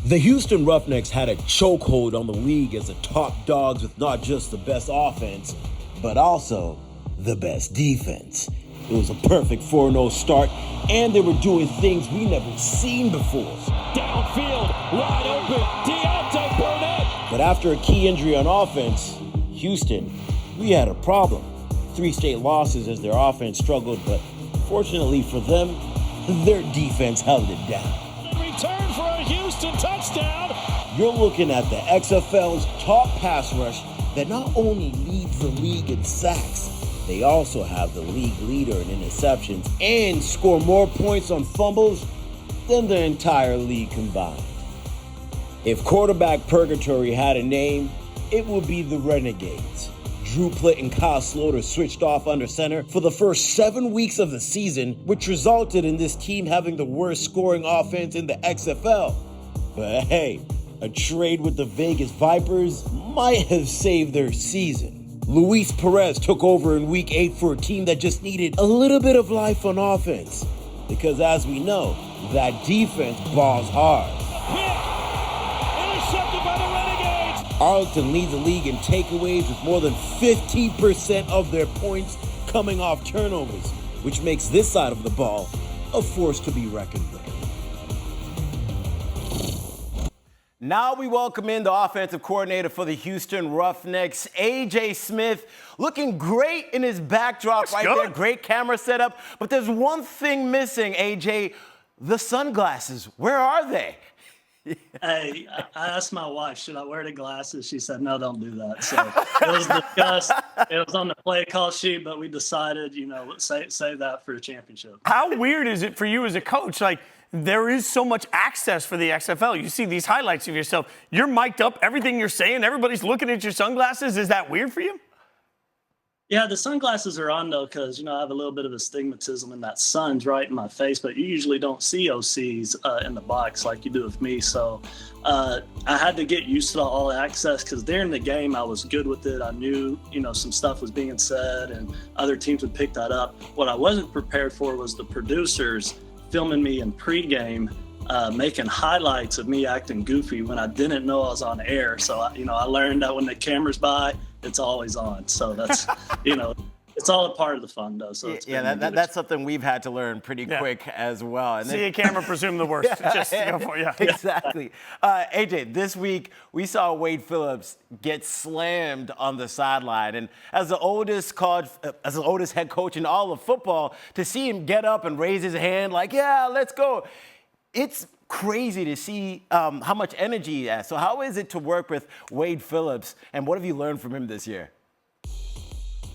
The Houston Roughnecks had a chokehold on the league as the top dogs with not just the best offense, but also the best defense. It was a perfect 4-0 start, and they were doing things we never seen before. Downfield, wide open, Deontay Burnett. But after a key injury on offense, Houston, we had a problem. 3 straight losses as their offense struggled, but fortunately for them, their defense held it down. Return for a Houston touchdown. You're looking at the XFL's top pass rush that not only leads the league in sacks, they also have the league leader in interceptions and score more points on fumbles than the entire league combined. If quarterback purgatory had a name, it would be the Renegades. Drew Plitt and Kyle Sloter switched off under center for the first 7 weeks of the season, which resulted in this team having the worst scoring offense in the XFL. But hey, a trade with the Vegas Vipers might have saved their season. Luis Perez took over in Week 8 for a team that just needed a little bit of life on offense. Because as we know, that defense balls hard. Intercepted by the Renegades. Arlington leads the league in takeaways with more than 50% of their points coming off turnovers, which makes this side of the ball a force to be reckoned with. Now we welcome in the offensive coordinator for the Houston Roughnecks, A.J. Smith, looking great in his backdrop right there. Great camera setup. But there's one thing missing, A.J., the sunglasses. Where are they? Hey, I asked my wife, should I wear the glasses? She said, no, don't do that. So it was discussed. It was on the play call sheet, but we decided, save that for the championship. How weird is it for you as a coach? Like, there is so much access for the XFL. You see these highlights of yourself. You're mic'd up, everything you're saying, everybody's looking at your sunglasses. Is that weird for you? Yeah, the sunglasses are on, though, because, I have a little bit of astigmatism and that sun's right in my face, but you usually don't see OCs in the box like you do with me. So I had to get used to the all access because during the game I was good with it. I knew, some stuff was being said and other teams would pick that up. What I wasn't prepared for was the producers filming me in pregame, making highlights of me acting goofy when I didn't know I was on air. So, I learned that when the camera's by, it's always on. So that's, it's all a part of the fun, though. So it's that's something we've had to learn pretty quick as well. And see a camera, presume the worst. Just go for it. Exactly. AJ, this week we saw Wade Phillips get slammed on the sideline, and as the oldest head coach in all of football, to see him get up and raise his hand like, "Yeah, let's go," it's crazy to see how much energy he has. So how is it to work with Wade Phillips, and what have you learned from him this year?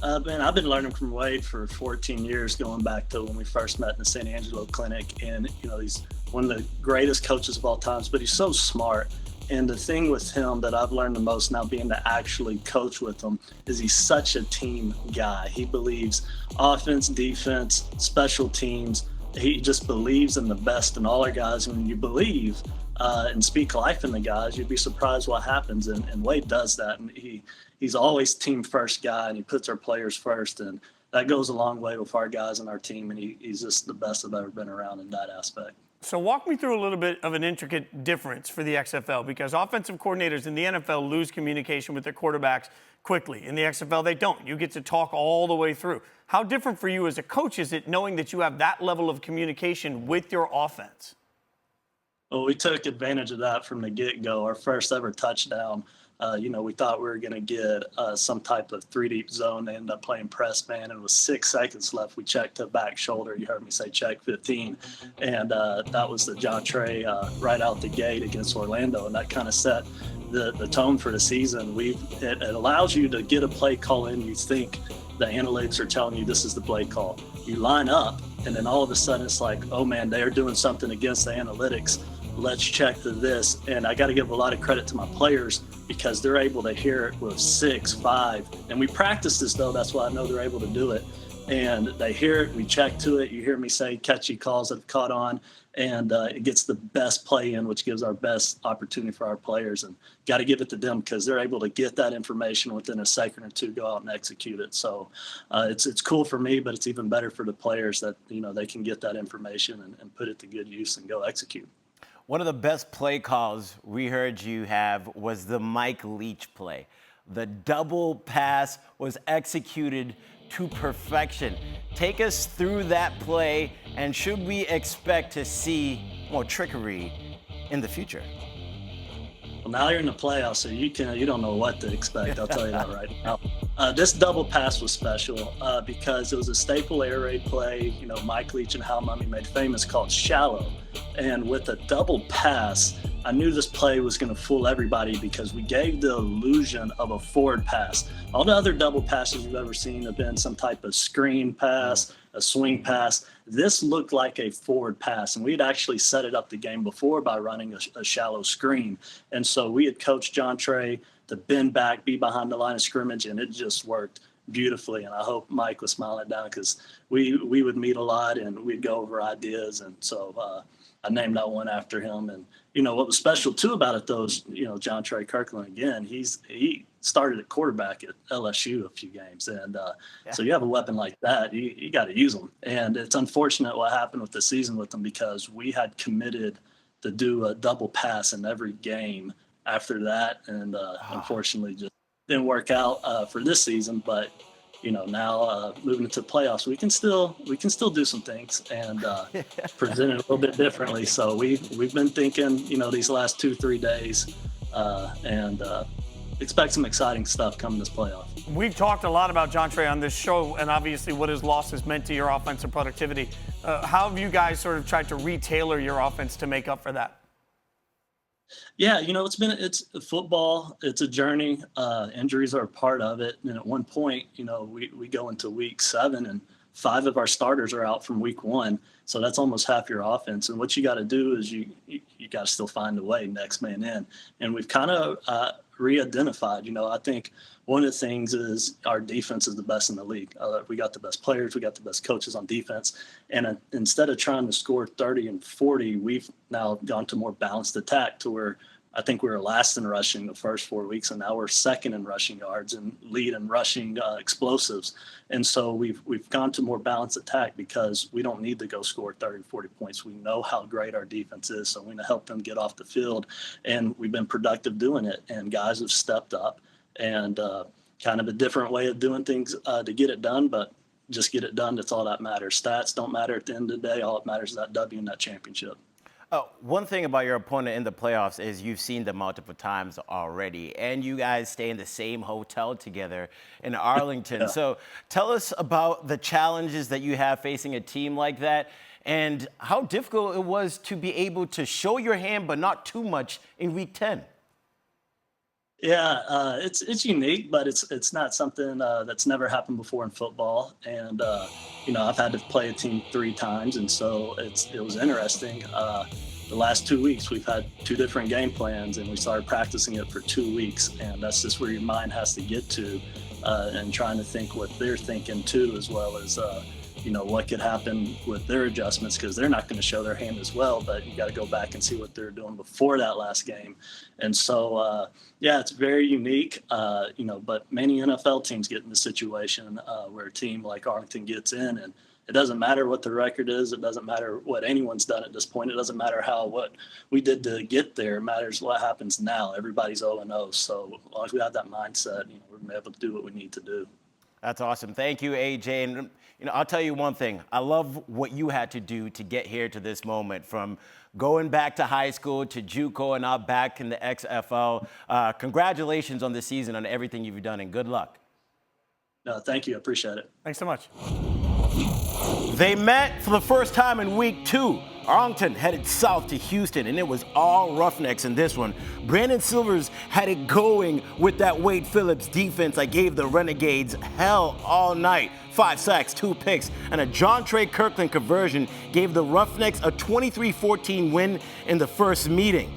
Man, I've been learning from Wade for 14 years, going back to when we first met in the San Angelo clinic. And, he's one of the greatest coaches of all times, but he's so smart. And the thing with him that I've learned the most now being to actually coach with him is he's such a team guy. He believes offense, defense, special teams. He just believes in the best in all our guys. And when you believe and speak life in the guys, you'd be surprised what happens. And Wade does that. And he's always team first guy, and he puts our players first. And that goes a long way with our guys and our team. And he's just the best I've ever been around in that aspect. So walk me through a little bit of an intricate difference for the XFL, because offensive coordinators in the NFL lose communication with their quarterbacks quickly. In the XFL, they don't. You get to talk all the way through. How different for you as a coach is it knowing that you have that level of communication with your offense? Well, we took advantage of that from the get-go. Our first ever touchdown, we thought we were going to get some type of 3-deep zone. They ended up playing press man, and with 6 seconds left, we checked to back shoulder. You heard me say check 15. And that was the John Trey right out the gate against Orlando, and that kind of set the tone for the season. It allows you to get a play call in. You think the analytics are telling you this is the play call. You line up, and then all of a sudden it's like, oh, man, they are doing something against the analytics. Let's check to this. And I got to give a lot of credit to my players because they're able to hear it with 6, 5. And we practice this, though. That's why I know they're able to do it. And they hear it. We check to it. You hear me say catchy calls that have caught on. And it gets the best play in, which gives our best opportunity for our players. And got to give it to them because they're able to get that information within a second or two, go out and execute it. So it's cool for me, but it's even better for the players that, they can get that information and put it to good use and go execute. One of the best play calls we heard you have was the Mike Leach play. The double pass was executed to perfection. Take us through that play, and should we expect to see more trickery in the future? Well, now you're in the playoffs, so you don't know what to expect. I'll tell you that right now. This double pass was special because it was a staple air raid play. You know, Mike Leach and Hal Mumme made famous, called shallow. And with a double pass, I knew this play was going to fool everybody because we gave the illusion of a forward pass. All the other double passes you've ever seen have been some type of screen pass, a swing pass. This looked like a forward pass, and we had actually set it up the game before by running a shallow screen. And so we had coached John Trey to bend back, be behind the line of scrimmage, and it just worked beautifully. And I hope Mike was smiling down because we would meet a lot and we'd go over ideas. And so I named that one after him. And, you know, what was special too about it, though, is, you know, John Trey Kirkland, again, he started at quarterback at LSU a few games. And so you have a weapon like that, you got to use them. And it's unfortunate what happened with the season with them because we had committed to do a double pass in every game after that. And unfortunately just didn't work out for this season. But, you know, now moving into the playoffs, we can still do some things and present it a little bit differently. So we've been thinking, you know, these last 2-3 days and expect some exciting stuff coming this playoff. We've talked a lot about John Trey on this show and obviously what his loss has meant to your offensive productivity. How have you guys sort of tried to retailor your offense to make up for that? Yeah, you know, it's football. It's a journey. Injuries are a part of it. And at one point, you know, we go into week 7 and 5 of our starters are out from week 1. So that's almost half your offense. And what you got to do is you got to still find a way, next man in. And we've kind of re-identified, you know, I think one of the things is our defense is the best in the league. We got the best players. We got the best coaches on defense. And instead of trying to score 30 and 40, we've now gone to more balanced attack to where I think we were last in rushing the first 4 weeks, and now we're second in rushing yards and lead in rushing explosives. And so we've gone to more balanced attack because we don't need to go score 30, 40 points. We know how great our defense is, so we're going to help them get off the field. And we've been productive doing it, and guys have stepped up. And kind of a different way of doing things to get it done, but just get it done. That's all that matters. Stats don't matter at the end of the day. All that matters is that W and that championship. One thing about your opponent in the playoffs is you've seen them multiple times already, and you guys stay in the same hotel together in Arlington. Yeah. So tell us about the challenges that you have facing a team like that and how difficult it was to be able to show your hand but not too much in week 10. Yeah, it's unique, but it's not something that's never happened before in football. And you know, I've had to play a team 3 times, and so it was interesting. The last 2 weeks, we've had 2 different game plans, and we started practicing it for 2 weeks, and that's just where your mind has to get to, and trying to think what they're thinking too, as well as you know, what could happen with their adjustments, because they're not going to show their hand as well, but you got to go back and see what they're doing before that last game. And so, yeah, it's very unique, you know, but many NFL teams get in the situation where a team like Arlington gets in, and it doesn't matter what the record is. It doesn't matter what anyone's done at this point. It doesn't matter what we did to get there. It matters what happens now. Everybody's 0-0. So as long as we have that mindset, you know, we're going to be able to do what we need to do. That's awesome. Thank you, AJ. And, you know, I'll tell you one thing. I love what you had to do to get here to this moment, from going back to high school to JUCO and now back in the XFL. Congratulations on this season, on everything you've done, and good luck. No, thank you. I appreciate it. Thanks so much. They met for the first time in week 2. Arlington headed south to Houston, and it was all Roughnecks in this one. Brandon Silvers had it going with that Wade Phillips defense that gave the Renegades hell all night. 5 sacks, 2 picks, and a John Trey Kirkland conversion gave the Roughnecks a 23-14 win in the first meeting.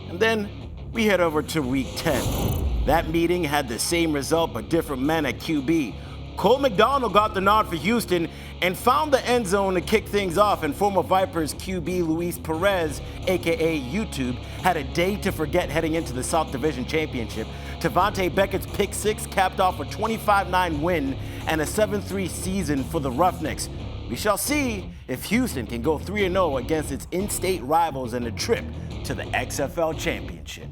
And then we head over to week 10. That meeting had the same result, but different men at QB. Cole McDonald got the nod for Houston and found the end zone to kick things off, and former Vipers QB Luis Perez, a.k.a. YouTube, had a day to forget heading into the South Division Championship. Tavante Beckett's pick 6 capped off a 25-9 win and a 7-3 season for the Roughnecks. We shall see if Houston can go 3-0 against its in-state rivals in a trip to the XFL championship.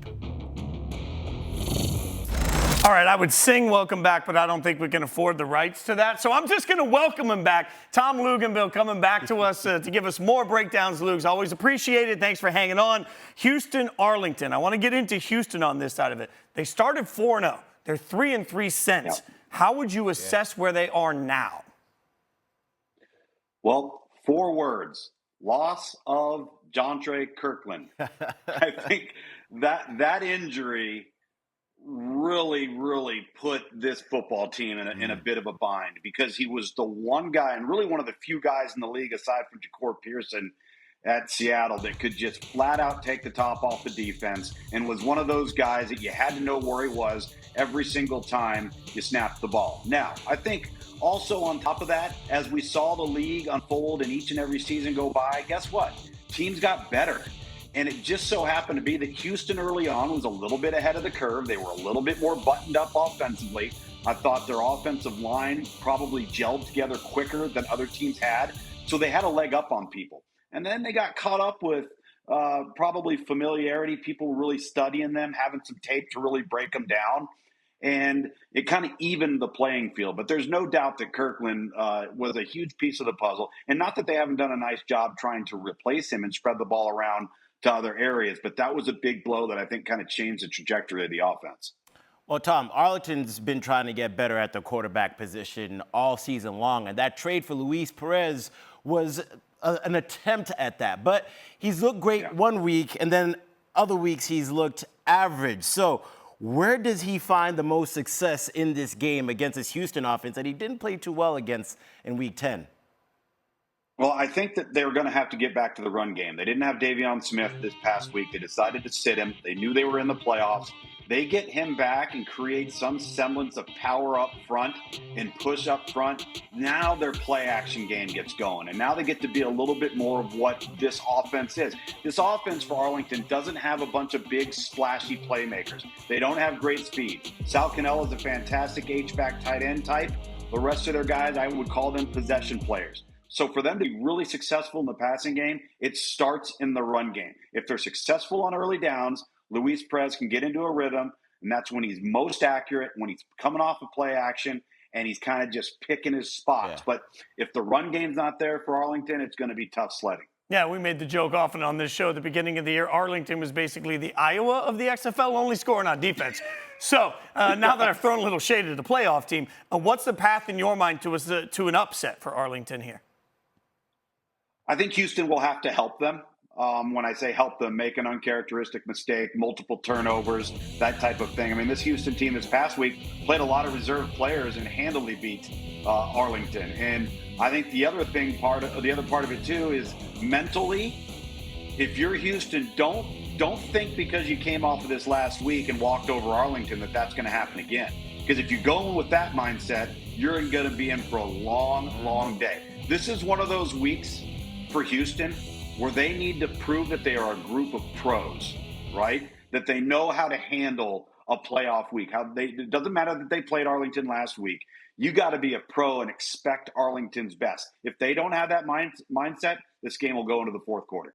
All right, I would sing welcome back, but I don't think we can afford the rights to that. So I'm just going to welcome him back. Tom Luginbill coming back to us to give us more breakdowns, Lugs. Always appreciate it. Thanks for hanging on. Houston, Arlington. I want to get into Houston on this side of it. They started 4-0. They're 3-3 since. Yep. How would you assess where they are now? Well, 4 words. Loss of Jontre Kirkland. I think that injury really put this football team in a bit of a bind, because he was the one guy, and really one of the few guys in the league aside from Ja'Cour Pearson at Seattle, that could just flat out take the top off the defense, and was one of those guys that you had to know where he was every single time you snapped the ball. Now, I think also on top of that, as we saw the league unfold and each and every season go by, guess what? Teams got better. And it just so happened to be that Houston early on was a little bit ahead of the curve. They were a little bit more buttoned up offensively. I thought their offensive line probably gelled together quicker than other teams had. So they had a leg up on people. And then they got caught up with probably familiarity, people really studying them, having some tape to really break them down. And it kind of evened the playing field. But there's no doubt that Kirkland was a huge piece of the puzzle. And not that they haven't done a nice job trying to replace him and spread the ball around to other areas, but that was a big blow that I think kind of changed the trajectory of the offense. Well, Tom, Arlington's been trying to get better at the quarterback position all season long, and that trade for Luis Perez was an attempt at that. But he's looked great one week, and then other weeks he's looked average. So where does he find the most success in this game against this Houston offense that he didn't play too well against in Week 10? Well, I think that they were going to have to get back to the run game. They didn't have Davion Smith this past week. They decided to sit him. They knew they were in the playoffs. They get him back and create some semblance of power up front and push up front. Now their play action game gets going. And now they get to be a little bit more of what this offense is. This offense for Arlington doesn't have a bunch of big, splashy playmakers. They don't have great speed. Sal Cannell is a fantastic H-back tight end type. The rest of their guys, I would call them possession players. So for them to be really successful in the passing game, it starts in the run game. If they're successful on early downs, Luis Perez can get into a rhythm, and that's when he's most accurate, when he's coming off of play action, and he's kind of just picking his spots. Yeah. But if the run game's not there for Arlington, it's going to be tough sledding. Yeah, we made the joke often on this show at the beginning of the year. Arlington was basically the Iowa of the XFL, only scoring on defense. So now that I've thrown a little shade at the playoff team, what's the path in your mind to an upset for Arlington here? I think Houston will have to help them. When I say help them, make an uncharacteristic mistake, multiple turnovers, that type of thing. I mean, this Houston team this past week played a lot of reserve players and handily beat Arlington. And I think the other part of it too is mentally, if you're Houston, don't think because you came off of this last week and walked over Arlington that that's going to happen again. Because if you go in with that mindset, you're going to be in for a long day. This is one of those weeks for Houston where they need to prove that they are a group of pros, right? That they know how to handle a playoff week. It doesn't matter that they played Arlington last week. You got to be a pro and expect Arlington's best. If they don't have that mindset, this game will go into the fourth quarter.